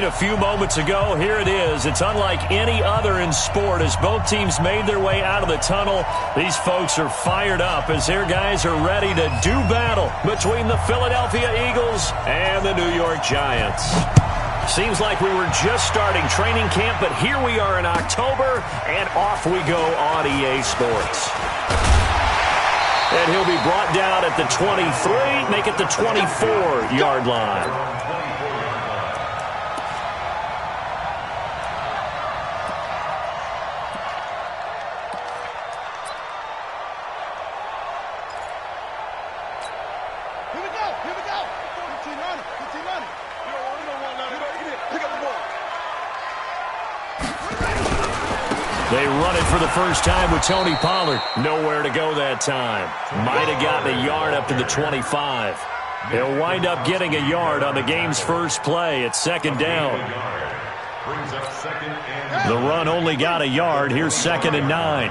screen a few moments ago. Here it is. It's unlike any other in sport as both teams made their way out of the tunnel. These folks are fired up as their guys are ready to do battle between the Philadelphia Eagles and the New York Giants. Seems like we were just starting training camp, but here we are in October, and off we go on EA Sports. And he'll be brought down at the 23, make it the 24-yard line. They run it for the first time with Tony Pollard. Nowhere to go that time. Might have gotten a yard up to the 25. He'll wind up getting a yard on the game's first play at second down. The run only got a yard. Here's 2nd and 9.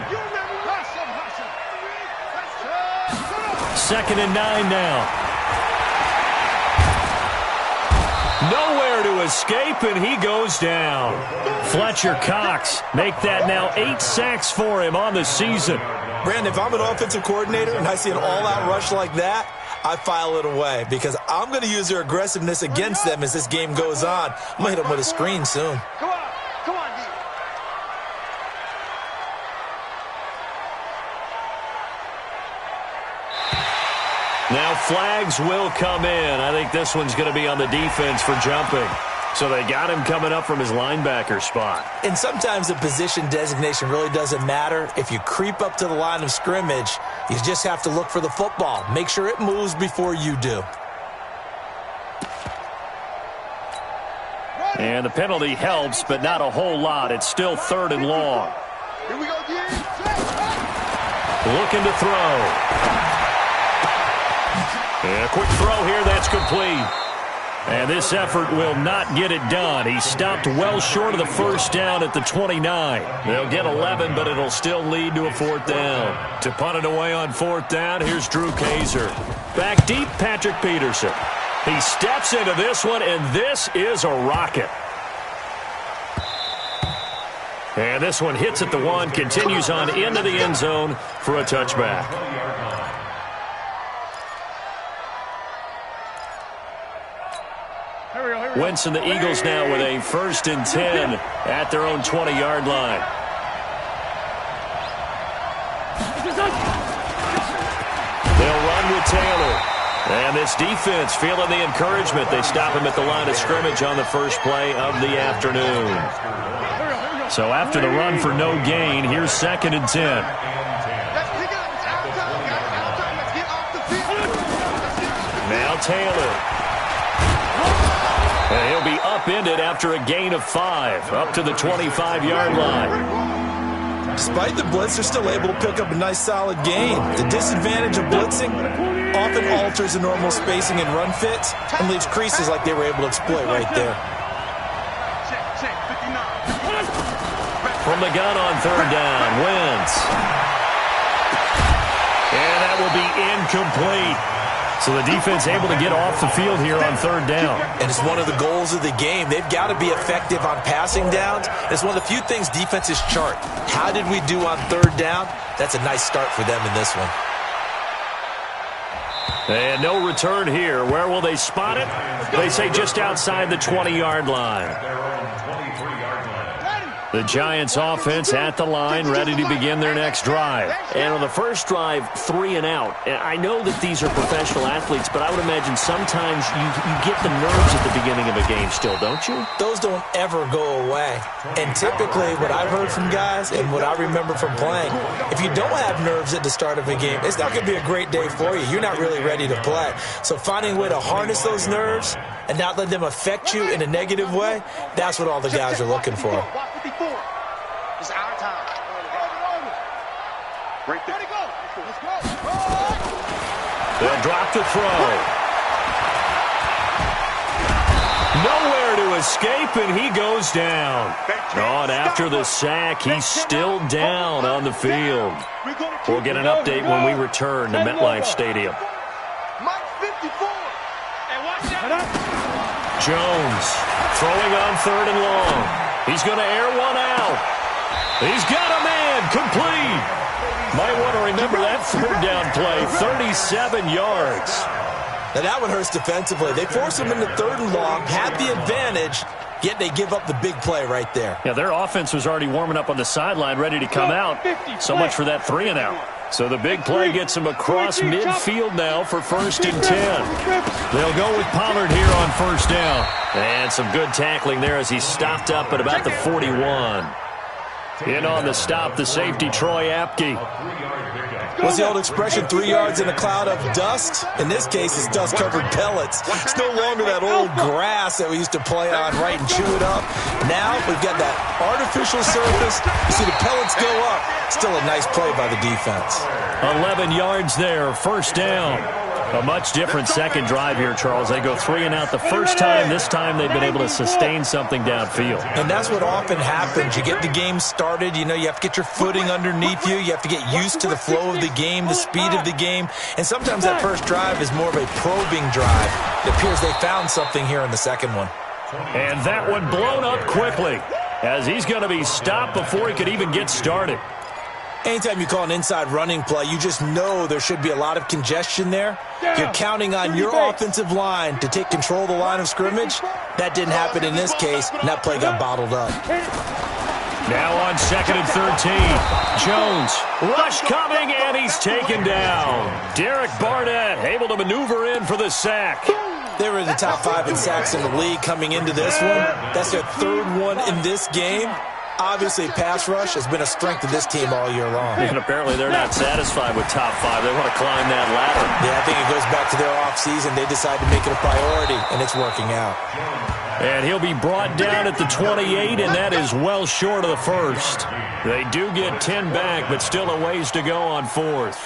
2nd and 9 now. Nowhere to escape, and he goes down. Fletcher Cox make that now 8 sacks for him on the season. Brandon, if I'm an offensive coordinator and I see an all-out rush like that, I file it away because I'm going to use their aggressiveness against them as this game goes on. I'm going to hit them with a screen soon. Come on, D. Now flags will come in. I think this one's going to be on the defense for jumping. So they got him coming up from his linebacker spot. And sometimes the position designation really doesn't matter. If you creep up to the line of scrimmage, you just have to look for the football. Make sure it moves before you do. And the penalty helps, but not a whole lot. It's still 3rd and long. Here we go, D. Looking to throw. And a quick throw here, that's complete. And this effort will not get it done. He stopped well short of the first down at the 29. They'll get 11, but it'll still lead to a 4th down. To punt it away on 4th down, here's Drew Kaiser. Back deep, Patrick Peterson. He steps into this one, and this is a rocket. And this one hits at the 1, continues on into the end zone for a touchback. Wentz and the Eagles now with a 1st and 10 at their own 20-yard line. They'll run with Taylor. And this defense feeling the encouragement. They stop him at the line of scrimmage on the first play of the afternoon. So after the run for no gain, here's 2nd and 10. Now Taylor. And he'll be upended after a gain of 5, up to the 25-yard line. Despite the blitz, they're still able to pick up a nice solid gain. The disadvantage of blitzing often alters the normal spacing and run fits and leaves creases like they were able to exploit right there. From the gun on 3rd down, Wentz. And that will be incomplete. So the defense able to get off the field here on 3rd down. And it's one of the goals of the game. They've got to be effective on passing downs. It's one of the few things defenses chart. How did we do on 3rd down? That's a nice start for them in this one. And no return here. Where will they spot it? They say just outside the 20-yard line. The Giants offense at the line, ready to begin their next drive. And on the first drive, 3 and out. I know that these are professional athletes, but I would imagine sometimes you get the nerves at the beginning of a game still, don't you? Those don't ever go away. And typically what I've heard from guys and what I remember from playing, if you don't have nerves at the start of a game, it's not going to be a great day for you. You're not really ready to play. So finding a way to harness those nerves and not let them affect you in a negative way, that's what all the guys are looking for. It's our time. Right there. Let's go. They'll drop the throw. Nowhere to escape, and he goes down. And after the sack, he's still down on the field. We'll get an update when we return to MetLife Stadium. Mike 54. And watch that. Jones throwing on 3rd and long. He's going to air one out. He's got a man. Complete. Might want to remember that 3rd down play. 37 yards. Now that one hurts defensively. They force him into 3rd and long, had the advantage, yet they give up the big play right there. Yeah, their offense was already warming up on the sideline, ready to come out. So much for that 3 and out. So the big play gets them across midfield now for 1st and 10. They'll go with Pollard here on 1st down. And some good tackling there as he stopped up at about the 41. In on the stop, the safety, Troy Apke. What's the old expression, 3 yards in a cloud of dust? In this case, it's dust-covered pellets. It's no longer that old grass that we used to play on, right, and chew it up. Now we've got that artificial surface. You see the pellets go up. Still a nice play by the defense. 11 yards there, 1st down. A much different second drive here, Charles. They go 3 and out the first time. This time they've been able to sustain something downfield. And that's what often happens. You get the game started. You know, you have to get your footing underneath you. You have to get used to the flow of the game, the speed of the game. And sometimes that first drive is more of a probing drive. It appears they found something here in the second one. And that one blown up quickly as he's going to be stopped before he could even get started. Anytime you call an inside running play, you just know there should be a lot of congestion there. You're counting on your offensive line to take control of the line of scrimmage. That didn't happen in this case, and that play got bottled up. Now on 2nd and 13. Jones, rush coming, and he's taken down. Derek Barnett able to maneuver in for the sack. They were in the top 5 in sacks in the league coming into this one. That's their 3rd one in this game. Obviously, pass rush has been a strength of this team all year long. And apparently they're not satisfied with top 5. They want to climb that ladder. Yeah, I think it goes back to their offseason. They decided to make it a priority, and it's working out. And he'll be brought down at the 28, and that is well short of the 1st. They do get 10 back, but still a ways to go on 4th.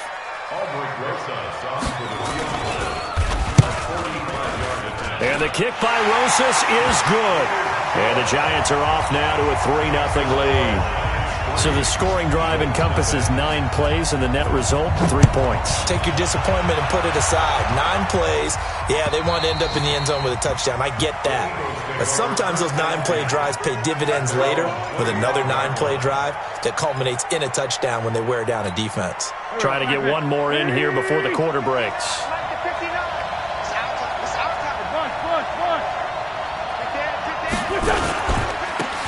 And the kick by Rosas is good. And the Giants are off now to a 3-0 lead. So the scoring drive encompasses 9 plays, and the net result, 3 points. Take your disappointment and put it aside. 9 plays. Yeah, they want to end up in the end zone with a touchdown. I get that. But sometimes those 9-play drives pay dividends later with another 9-play drive that culminates in a touchdown when they wear down a defense. Trying to get one more in here before the quarter breaks.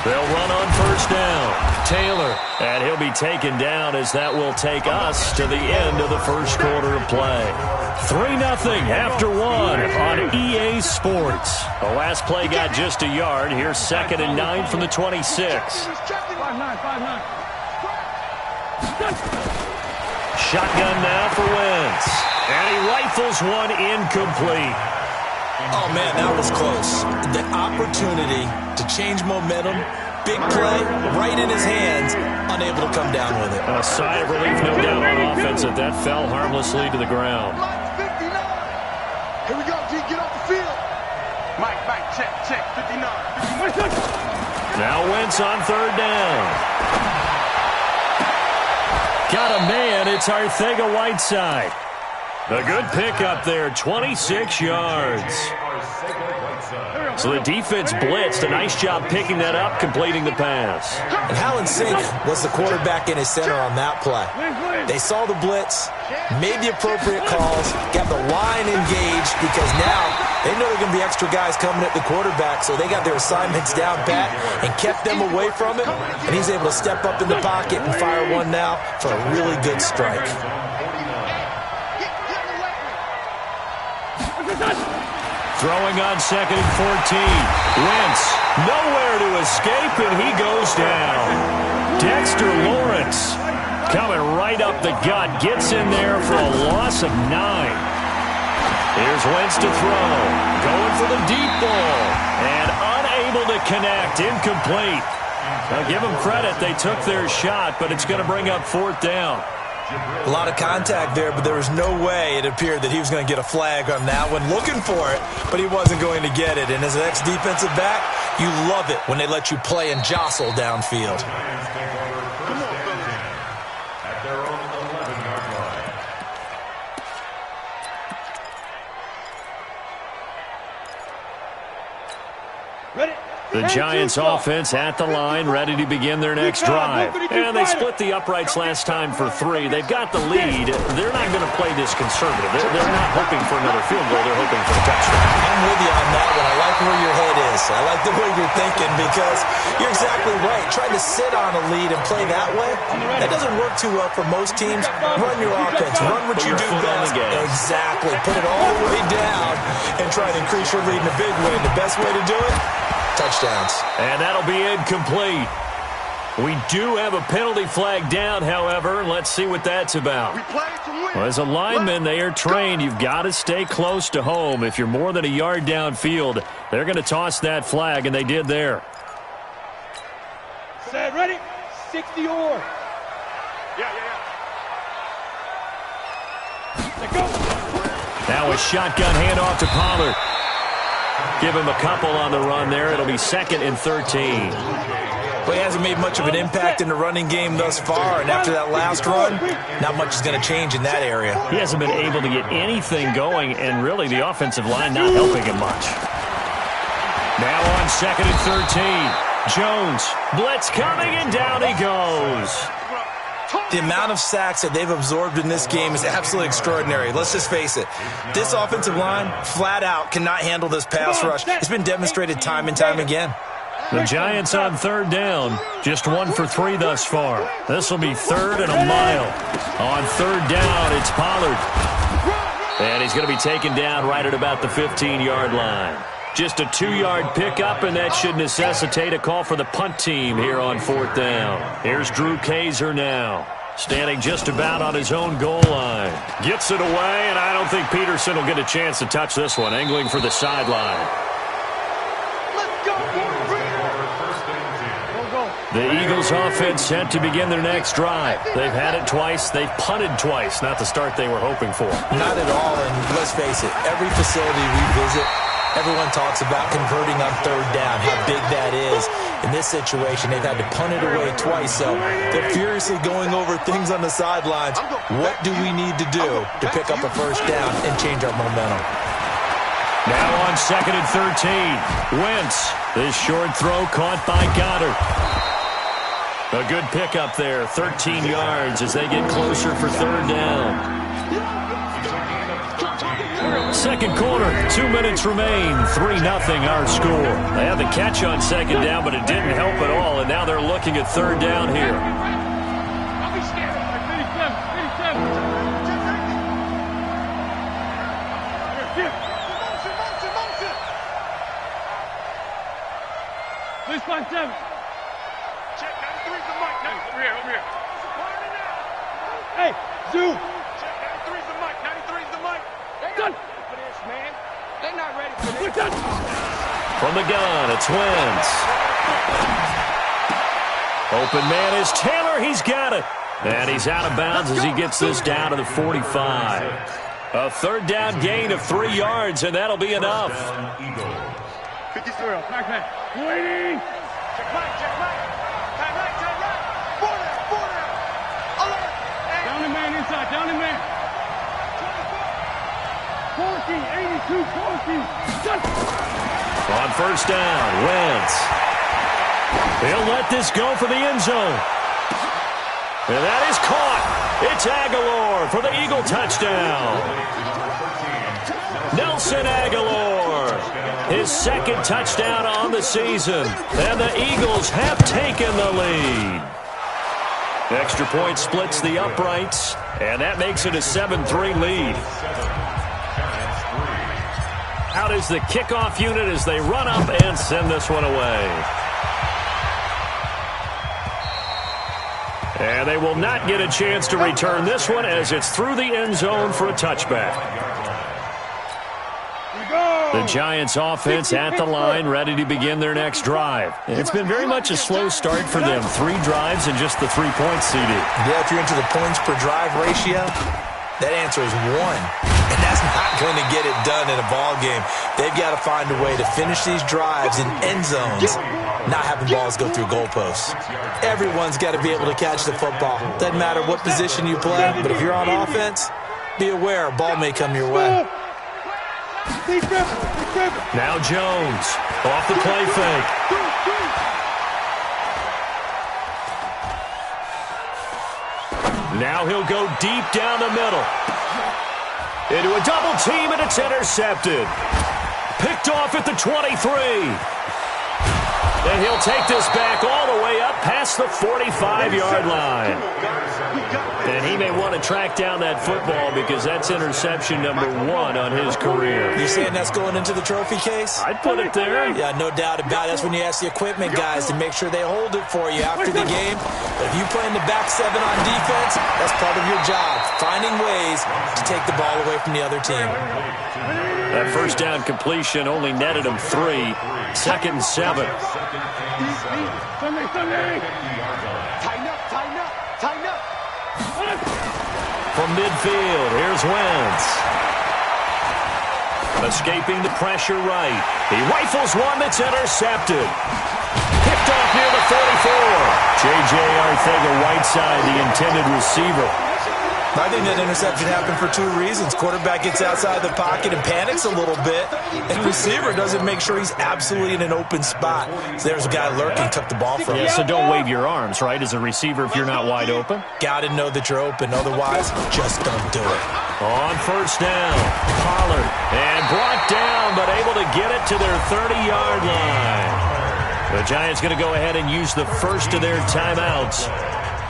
They'll run on 1st down. Taylor, and he'll be taken down as that will take us to the end of the 1st quarter of play. 3-0 after 1 on EA Sports. The last play got just a yard. Here's 2nd and 9 from the 26. Shotgun now for Wentz. And he rifles one incomplete. Oh, man, that was close. The opportunity to change momentum, big play, right in his hands, unable to come down with it. A sigh of relief, no doubt, on offense that fell harmlessly to the ground. Here we go, G, get off the field. Mike, check, 59. Now Wentz on 3rd down. Got a man, it's Arcega-Whiteside. A good pickup there, 26 yards. So the defense blitzed. A nice job picking that up, completing the pass. And how in sync was the quarterback in his center on that play? They saw the blitz, made the appropriate calls, got the line engaged because now they know there are going to be extra guys coming at the quarterback, so they got their assignments down pat and kept them away from him, and he's able to step up in the pocket and fire one now for a really good strike. Throwing on 2nd and 14. Wentz, nowhere to escape, and he goes down. Dexter Lawrence coming right up the gut, gets in there for a loss of 9. Here's Wentz to throw. Going for the deep ball. And unable to connect. Incomplete. Now give them credit. They took their shot, but it's going to bring up 4th down. A lot of contact there, but there was no way it appeared that he was going to get a flag on that one. Looking for it, but he wasn't going to get it. And as an ex-defensive back, you love it when they let you play and jostle downfield. The Giants offense at the line, ready to begin their next drive. And they split the uprights last time for 3. They've got the lead. They're not going to play this conservative. They're not hoping for another field goal. They're hoping for a touchdown. I'm with you on that one. I like where your head is. I like the way you're thinking because you're exactly right. Trying to sit on a lead and play that way, that doesn't work too well for most teams. Run your offense. Run what you do best. Exactly. Put it all the way down and try to increase your lead in a big way. And the best way to do it? Touchdowns. And that'll be incomplete. We do have a penalty flag down, however. Let's see what that's about. Well, as a lineman, they are trained. You've got to stay close to home. If you're more than a yard downfield, they're going to toss that flag, and they did there. Set, ready? 60 or. Yeah. Let go. Now a shotgun handoff to Pollard. Give him a couple on the run there. It'll be 2nd and 13. Well, he hasn't made much of an impact in the running game thus far, and after that last run, not much is going to change in that area. He hasn't been able to get anything going, and really the offensive line not helping him much. Now on 2nd and 13. Jones, blitz coming, and down he goes. The amount of sacks that they've absorbed in this game is absolutely extraordinary. Let's just face it. This offensive line, flat out, cannot handle this pass rush. It's been demonstrated time and time again. The Giants on 3rd down. Just 1 for 3 thus far. This will be 3rd and a mile. On 3rd down, it's Pollard. And he's going to be taken down right at about the 15-yard line. Just a 2-yard pickup, and that should necessitate a call for the punt team here on 4th down. Here's Drew Kaiser now, standing just about on his own goal line. Gets it away, and I don't think Peterson will get a chance to touch this one, angling for the sideline. Let's go, The Eagles offense set to begin their next drive. They've had it twice. They've punted twice. Not the start they were hoping for. Not at all, and let's face it, every facility we visit, everyone talks about converting on 3rd down, how big that is. In this situation, they've had to punt it away twice, so they're furiously going over things on the sidelines. What do we need to do to pick up a 1st down and change our momentum? Now on 2nd and 13. Wentz. This short throw caught by Goddard. A good pickup there, 13 yards as they get closer for 3rd down. 2nd quarter, 2 minutes remain, 3-0 our score. They had the catch on 2nd down, but it didn't help at all, and now they're looking at 3rd down here. Please find 7. Check 93's the mic. Over here. Hey, Zoo. Check 93's the mic. 93's the mic. Done. For this, man. They're not ready for this. We're done. From the gun, it's Wentz. Open man is Taylor. He's got it. And he's out of bounds as he gets this down to the 45. A 3rd down gain of 3 yards, and that'll be enough. 53. Back. Waiting. Check right. Time right. 4 down. Alert. Down the man inside. Down the man. 14, 82, 14. Done. On 1st down, Wentz. He'll let this go for the end zone. And that is caught. It's Aguilar for the Eagle touchdown. Nelson Aguilar, his 2nd touchdown on the season. And the Eagles have taken the lead. Extra point splits the uprights, and that makes it a 7-3 lead. Out is the kickoff unit as they run up and send this one away. And they will not get a chance to return this one as it's through the end zone for a touchback. The Giants offense at the line, ready to begin their next drive. It's been very much a slow start for them. 3 drives and just the 3 points, CD. Yeah, if you're into the points per drive ratio, that answer is 1. And that's not going to get it done in a ball game. They've got to find a way to finish these drives in end zones, not having balls go through goalposts. Everyone's got to be able to catch the football. Doesn't matter what position you play, but if you're on offense, be aware a ball may come your way. Now Jones off the play fake. Now he'll go deep down the middle. Into a double team, and it's intercepted. Picked off at the 23. And he'll take this back all the way up past the 45-yard line. And he may want to track down that football because that's interception number 1 on his career. You're saying that's going into the trophy case? I'd put it there. Yeah, no doubt about it. That's when you ask the equipment guys to make sure they hold it for you after the game. But if you play in the back 7 on defense, that's part of your job, finding ways to take the ball away from the other team. That first down completion only netted him 3. Second and 7. Tighten up. From midfield, here's Wentz. Escaping the pressure right. He rifles one that's intercepted. Picked off near the 44. J.J. Arcega-Whiteside, the intended receiver. I think that interception happened for 2 reasons. Quarterback gets outside the pocket and panics a little bit, and receiver doesn't make sure he's absolutely in an open spot. So there's a guy lurking, took the ball from him. Yeah, so don't wave your arms, right, as a receiver if you're not wide open? Got to know that you're open. Otherwise, just don't do it. On first down, Pollard. And brought down, but able to get it to their 30-yard line. The Giants going to go ahead and use the first of their timeouts,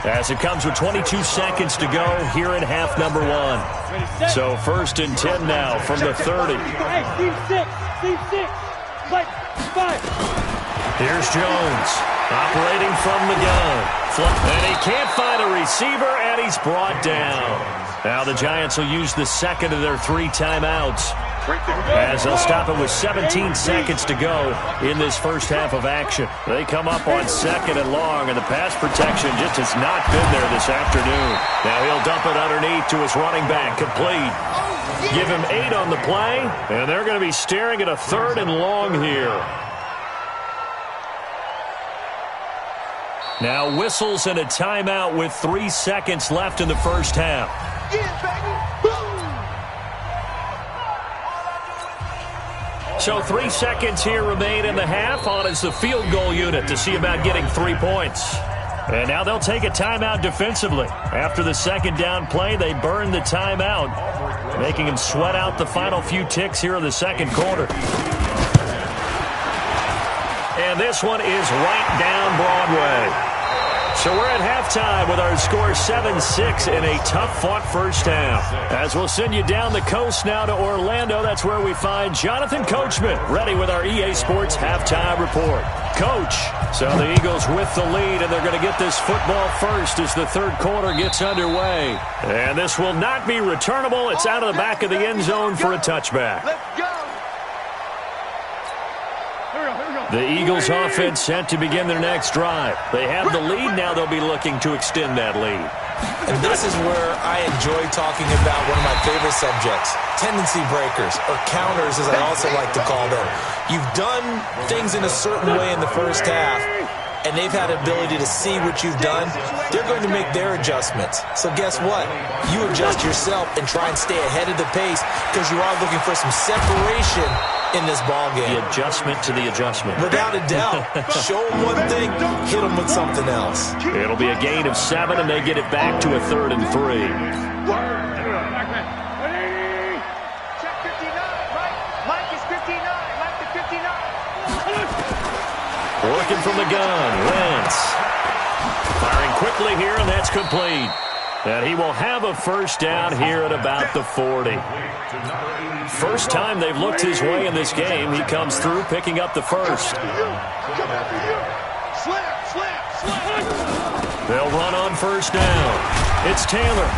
as it comes with 22 seconds to go here in half number 1. So first and 10 now from the 30. Team 6. Like 5. Here's Jones operating from the gun. And he can't find a receiver, and he's brought down. Now the Giants will use the second of their 3 timeouts, as they'll stop it with 17 seconds to go in this first half of action. They come up on second and long, and the pass protection just has not been there this afternoon. Now he'll dump it underneath to his running back, complete. Give him 8 on the play, and they're going to be staring at a 3rd and long here. Now whistles and a timeout with 3 seconds left in the first half. So 3 seconds here remain in the half on as the field goal unit to see about getting 3 points. And now they'll take a timeout defensively. After the second down play, they burn the timeout, making them sweat out the final few ticks here in the second quarter. And this one is right down Broadway. So we're at halftime with our score 7-6 in a tough-fought first half. As we'll send you down the coast now to Orlando, that's where we find Jonathan Coachman ready with our EA Sports halftime report. Coach, so the Eagles with the lead, and they're going to get this football first as the third quarter gets underway. And this will not be returnable. It's out of the back of the end zone for a touchback. Let's go. The Eagles offense set to begin their next drive. They have the lead. Now they'll be looking to extend that lead. And this is where I enjoy talking about one of my favorite subjects, tendency breakers, or counters as I also like to call them. You've done things in a certain way in the first half, and they've had an ability to see what you've done. They're going to make their adjustments. So guess what? You adjust yourself and try and stay ahead of the pace because you are looking for some separation in this ball game. The adjustment to the adjustment. Without a doubt. Show them one thing, hit them with something else. It'll be a gain of 7, and they get it back to a 3rd and 3. Check 59, Mike. Mike is 59. Mike is 59. Working from the gun, Wentz. Firing quickly here, and that's complete. And he will have a first down here at about the 40. First time they've looked his way in this game. He comes through picking up the first. They'll run on first down. It's Taylor.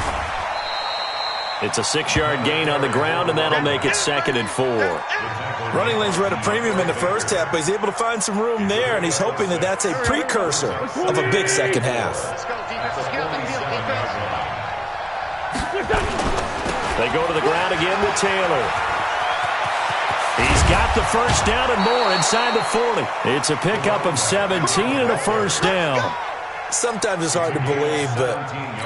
It's a 6-yard gain on the ground, and that'll make it 2nd and 4. Running lanes were at a premium in the first half, but he's able to find some room there, and he's hoping that that's a precursor of a big second half. They go to the ground again with Taylor. He's got the first down and more inside the 40. It's a pickup of 17 and a first down. Sometimes it's hard to believe, but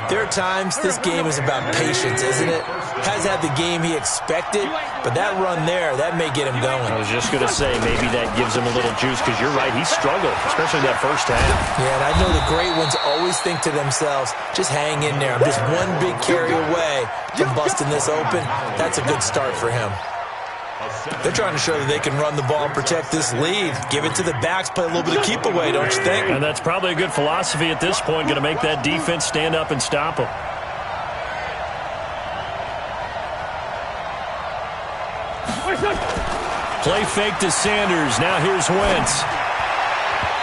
there are times this game is about patience, isn't it? Has had the game he expected, but that run there, that may get him going. I was just going to say, maybe that gives him a little juice, because you're right, he struggled, especially that first half. Yeah, and I know the great ones always think to themselves, just hang in there. I'm just one big carry away from busting this open. That's a good start for him. They're trying to show that they can run the ball and protect this lead. Give it to the backs, play a little bit of keep away, don't you think? And that's probably a good philosophy at this point, going to make that defense stand up and stop them. Play fake to Sanders. Now here's Wentz.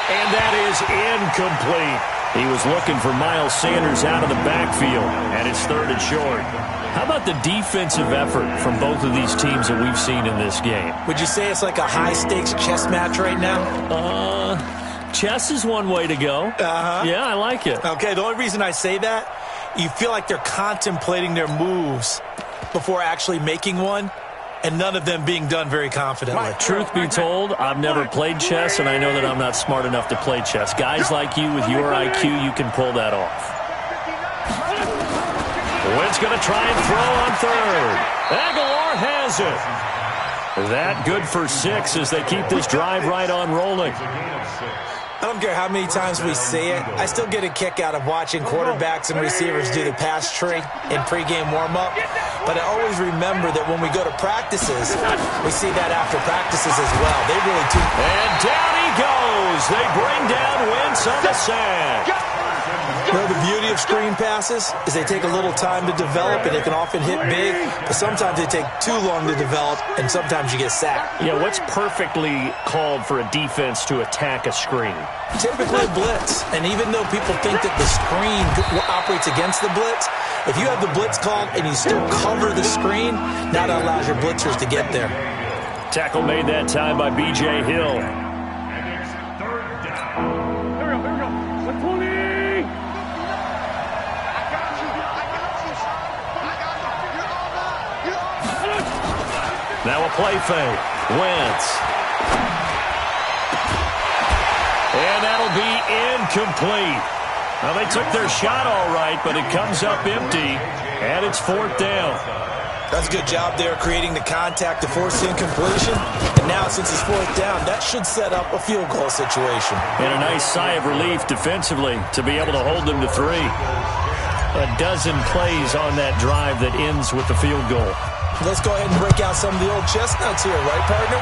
And that is incomplete. He was looking for Miles Sanders out of the backfield, and it's third and short. How about the defensive effort from both of these teams that we've seen in this game? Would you say it's like a high-stakes chess match right now? Chess is one way to go. Yeah, I like it. Okay, the only reason I say that, you feel like they're contemplating their moves before actually making one, and none of them being done very confidently. Truth be told, I've never played chess, and I know that I'm not smart enough to play chess. Guys like you with your IQ, you can pull that off. Wentz going to try and throw on third. Aguilar has it. That good for 6 as they keep this drive right on rolling. I don't care how many times we see it. I still get a kick out of watching quarterbacks and receivers do the pass tree in pregame warm-up. But I always remember that when we go to practices, we see that after practices as well. They really do. And down he goes. They bring down Wentz on the sack. You know, the beauty of screen passes is they take a little time to develop, and they can often hit big, but sometimes they take too long to develop, and sometimes you get sacked. Yeah, what's perfectly called for a defense to attack a screen? Typically a blitz, and even though people think that the screen operates against the blitz, if you have the blitz called and you still cover the screen, that allows your blitzers to get there. Tackle made that time by B.J. Hill. Now a play fake. Wentz. And that'll be incomplete. Now they took their shot all right, but it comes up empty, and it's fourth down. That's a good job there creating the contact to force the incompletion. And now since it's fourth down, that should set up a field goal situation. And a nice sigh of relief defensively to be able to hold them to 3. A dozen plays on that drive that ends with the field goal. Let's go ahead and break out some of the old chestnuts here, right, partner?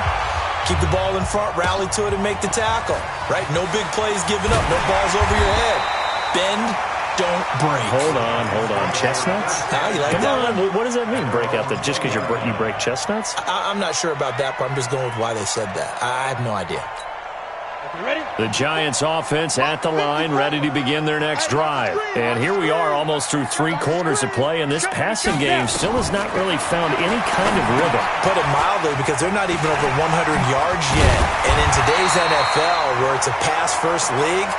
Keep the ball in front, rally to it, and make the tackle, right? No big plays given up, no balls over your head. Bend, don't break. Hold on. Chestnuts? You like that one? What does that mean, break out? Just because you break chestnuts? I'm not sure about that, but I'm just going with why they said that. I have no idea. The Giants offense at the line, ready to begin their next drive. And here we are almost through 3 quarters of play, and this passing game still has not really found any kind of rhythm. Put it mildly, because they're not even over 100 yards yet. And in today's NFL, where it's a pass-first league,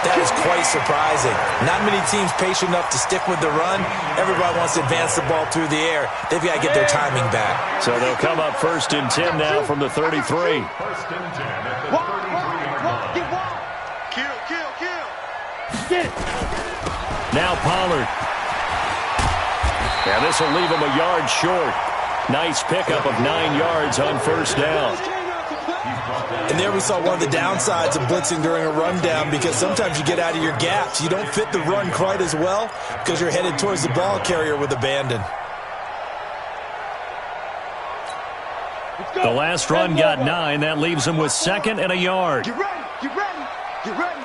that is quite surprising. Not many teams patient enough to stick with the run. Everybody wants to advance the ball through the air. They've got to get their timing back. So they'll come up 1st and 10 now from the 33. Now Pollard. Yeah, this will leave him a yard short. Nice pickup of 9 yards on 1st down. And there we saw one of the downsides of blitzing during a rundown, because sometimes you get out of your gaps. You don't fit the run quite as well because you're headed towards the ball carrier with abandon. The last run got 9. That leaves him with 2nd and a yard. Get ready. Get ready. Get ready.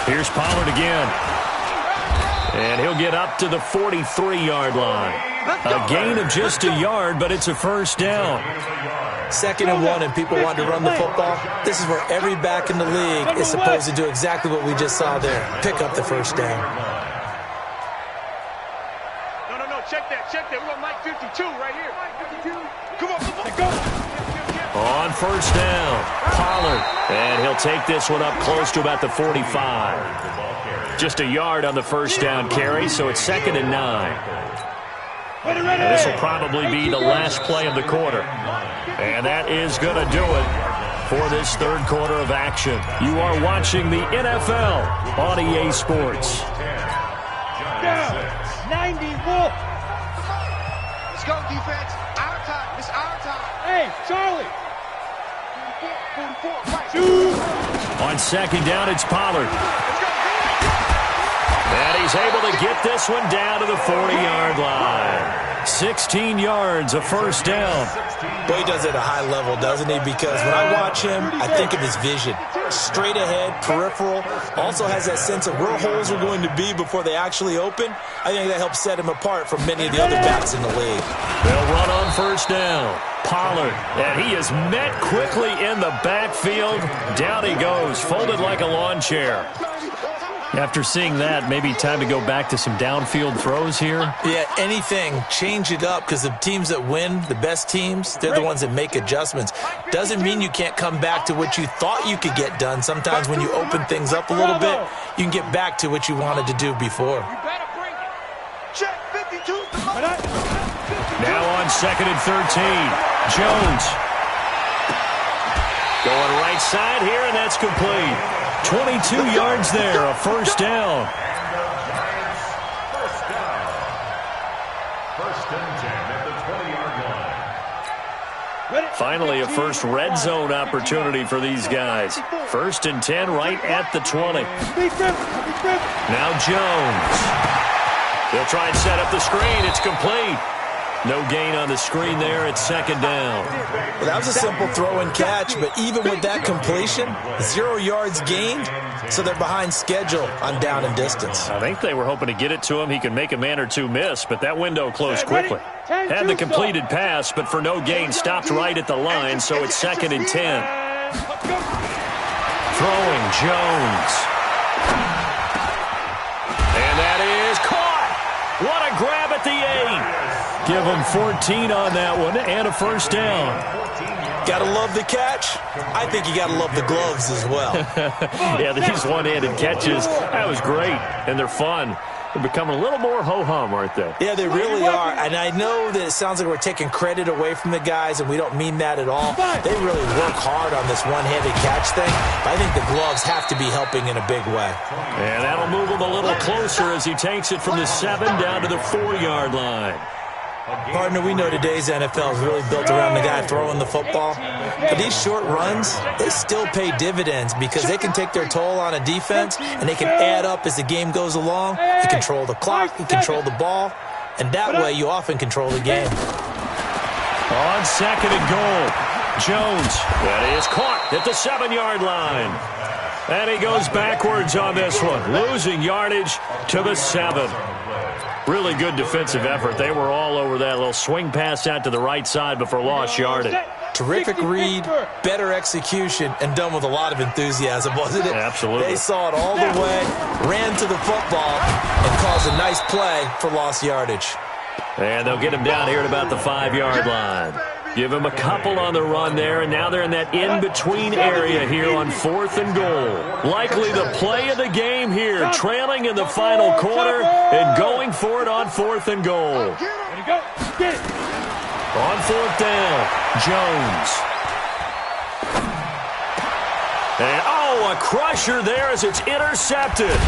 Here's Pollard again. And he'll get up to the 43-yard line. A gain of just a yard, but it's a 1st down. 2nd and 1, and people want to run the football. This is where every back in the league is supposed to do exactly what we just saw there. Pick up the 1st down. No. Check that. We're on Mike 52 right here. Come on. Go. On 1st down, Pollard. And he'll take this one up close to about the 45. Just a yard on the 1st down carry, so it's 2nd and 9. And this will probably be the last play of the quarter. And that is going to do it for this third quarter of action. You are watching the NFL on EA Sports. 91. Let's go, defense. Our time. It's our time. Hey, Charlie. 44, right. On second down, it's Pollard. And he's able to get this one down to the 40-yard line. 16 yards, a first down. Boy, he does it at a high level, doesn't he? Because when I watch him, I think of his vision. Straight ahead, peripheral. Also has that sense of where holes are going to be before they actually open. I think that helps set him apart from many of the other backs in the league. They'll run on first down. Pollard, and he is met quickly in the backfield. Down he goes, folded like a lawn chair. After seeing that, maybe time to go back to some downfield throws here. Yeah, anything. Change it up, because the teams that win, the best teams, they're the ones that make adjustments. Doesn't mean you can't come back to what you thought you could get done. Sometimes when you open things up a little bit, you can get back to what you wanted to do before. Check 52. Now on second and 13, Jones. Going right side here, and that's complete. 22 yards there, a first down. First and 10 at the 20-yard line. Finally, a first red zone opportunity for these guys. First and 10 right at the 20. Now Jones. They'll try and set up the screen. It's complete. No gain on the screen there. It's second down. Well, that was a simple throw and catch, but even with that completion, 0 yards gained, so they're behind schedule on down and distance. I think they were hoping to get it to him. He could make a man or two miss, but that window closed quickly. Had the completed pass, but for no gain, stopped right at the line, so it's second and 10. Throwing Jones. And that is caught. What a grab at the 8. Give him 14 on that one and a first down. Got to love the catch. I think you got to love the gloves as well. Yeah, these one-handed catches, that was great, and they're fun. They're becoming a little more ho-hum, aren't they? Yeah, they really are. And I know that it sounds like we're taking credit away from the guys, and we don't mean that at all. They really work hard on this one-handed catch thing. But I think the gloves have to be helping in a big way. And that'll move him a little closer as he takes it from the 7 down to the 4-yard line. Partner, we know today's NFL is really built around the guy throwing the football. But these short runs, they still pay dividends because they can take their toll on a defense, and they can add up as the game goes along. You control the clock, you control the ball, and that way you often control the game. On second and goal, Jones. That is caught at the 7-yard line. And he goes backwards on this one, losing yardage to the 7. Really good defensive effort. They were all over that little swing pass out to the right side before lost yardage. Terrific read, better execution, and done with a lot of enthusiasm, wasn't it? Absolutely. They saw it all the way, ran to the football, and caused a nice play for lost yardage. And they'll get him down here at about the 5-yard line. Give him a couple on the run there, and now they're in that in-between area here on 4th and goal. Likely the play of the game here, trailing in the final quarter and going for it on 4th and goal. On 4th down, Jones. And, a crusher there as it's intercepted.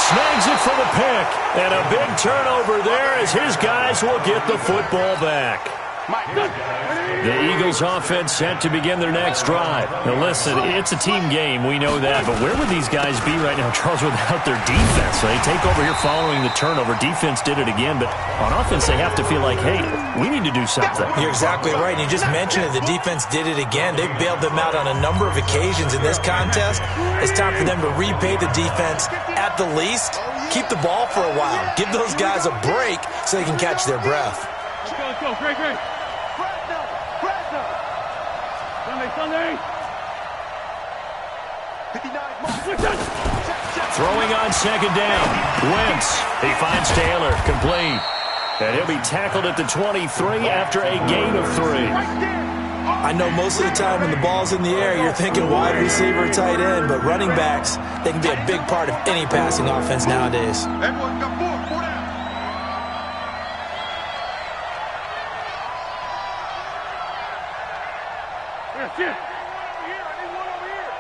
Snags it for the pick, and a big turnover there as his guys will get the football back. The Eagles offense set to begin their next drive. Now listen, it's a team game, we know that, but where would these guys be right now, Charles, without their defense? So they take over here following the turnover. Defense did it again, but on offense they have to feel like, hey, we need to do something. You're exactly right. You just mentioned it. The defense did it again. They bailed them out on a number of occasions in this contest. It's time for them to repay the defense at the least. Keep the ball for a while. Give those guys a break so they can catch their breath. Let's go. Great. Sunday. Throwing on second down. Wentz. He finds Taylor. Complete. And he'll be tackled at the 23 after a gain of 3. I know most of the time when the ball's in the air, you're thinking wide receiver, tight end, but running backs, they can be a big part of any passing offense nowadays. That's it. I need one over here.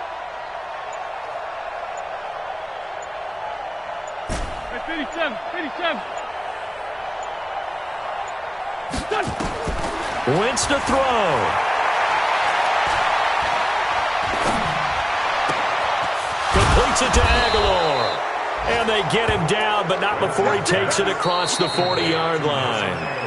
Hey, 57, 57. Done. Wentz to throw. Completes it to Aguilar. And they get him down, but not before he takes it across the 40-yard line.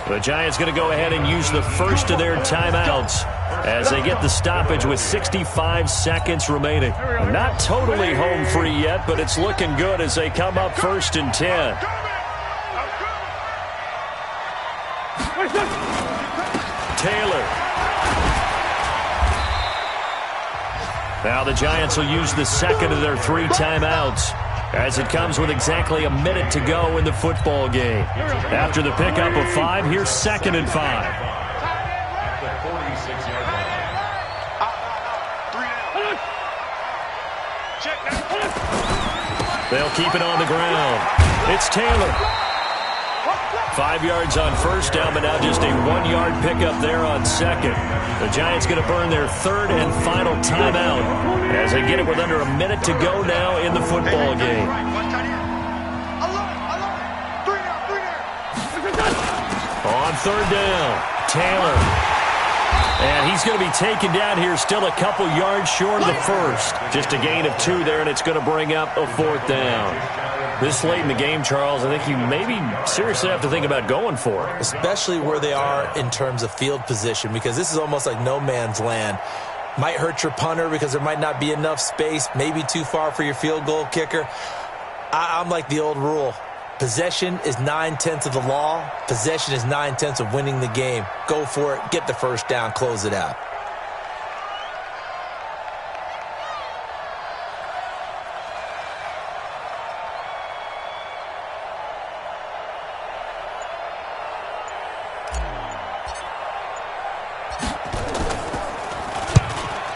The Giants going to go ahead and use the first of their timeouts as they get the stoppage with 65 seconds remaining. Not totally home free yet, but it's looking good as they come up 1st and 10. Taylor. Now the Giants will use the second of their 3 timeouts as it comes with exactly a minute to go in the football game. After the pickup of 5, here's 2nd and 5. They'll keep it on the ground. It's Taylor. 5 yards on first down, but now just a 1-yard pickup there on second. The Giants going to burn their 3rd and final timeout as they get it with under a minute to go now in the football game. On 3rd down, Taylor. And he's going to be taken down here still a couple yards short of the first. Just a gain of 2 there, and it's going to bring up a 4th down. This late in the game, Charles, I think you maybe seriously have to think about going for it. Especially where they are in terms of field position, because this is almost like no man's land. Might hurt your punter because there might not be enough space, maybe too far for your field goal kicker. I'm like the old rule. Possession is 9/10 of the law. Possession is 9/10 of winning the game. Go for it. Get the first down. Close it out.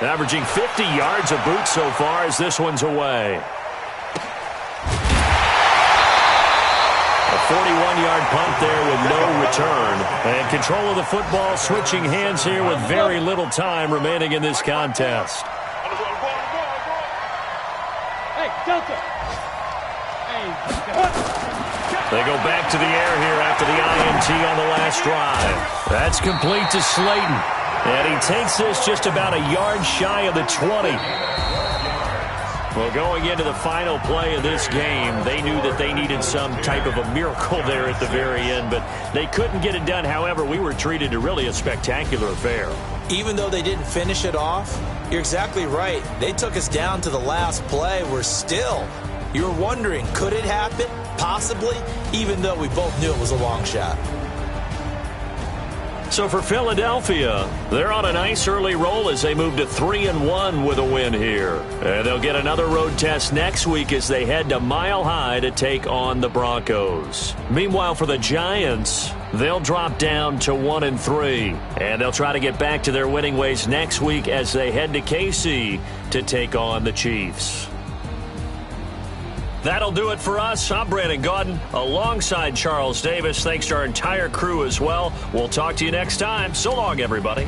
Averaging 50 yards a boot so far as this one's away. A 41-yard punt there with no return. And control of the football switching hands here with very little time remaining in this contest. Hey, Delta. Hey. They go back to the air here after the INT on the last drive. That's complete to Slayton. And he takes this just about a yard shy of the 20. Well, going into the final play of this game, they knew that they needed some type of a miracle there at the very end, but they couldn't get it done. However, we were treated to really a spectacular affair. Even though they didn't finish it off, you're exactly right. They took us down to the last play. We're still, you were wondering, could it happen? Possibly, even though we both knew it was a long shot. So for Philadelphia, they're on a nice early roll as they move to 3-1 with a win here. And they'll get another road test next week as they head to Mile High to take on the Broncos. Meanwhile, for the Giants, they'll drop down to 1-3. And they'll try to get back to their winning ways next week as they head to KC to take on the Chiefs. That'll do it for us. I'm Brandon Gaudin alongside Charles Davis. Thanks to our entire crew as well. We'll talk to you next time. So long, everybody.